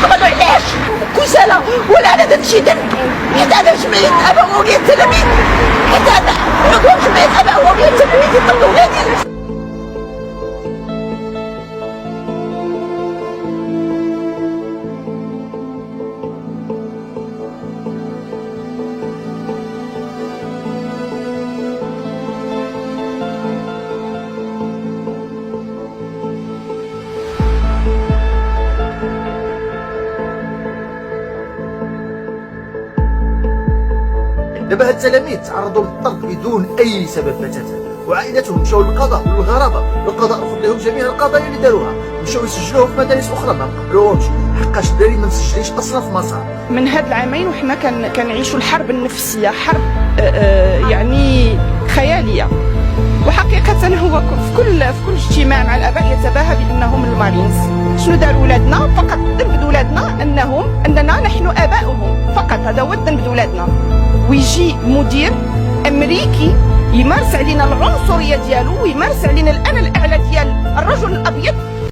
ما علاش كل سنه ولا انا تمشي ذنبي حتى انا جمعيه اباء واولياء التلاميذ حتى انا عضو جمعيه اباء واولياء التلاميذ يطلبوا ولادي. دابا هاد التلاميذ تعرضوا للطرد بدون اي سبب بتاتا، وعائلتهم مشاو للقضاء والغرابه، والقضاء رفض لهم جميع القضايا اللي داروها، مشاو يسجلوهم في مدارس اخرى ما قبلوهمش، حقاش الدراري ما مسجلينش اصلا في مسار. من هاد العامين وحنا كنعيشوا الحرب النفسيه، حرب يعني خياليه. وحقيقه هو في كل اجتماع مع الاباء يتباهى بانهم المارينز. شنو داروا ولادنا؟ فقط ذنب ولادنا اننا نحن اباؤهم، فقط هذا هو الذنب ولادنا. ويجي مدير امريكي يمارس علينا العنصريه ديالو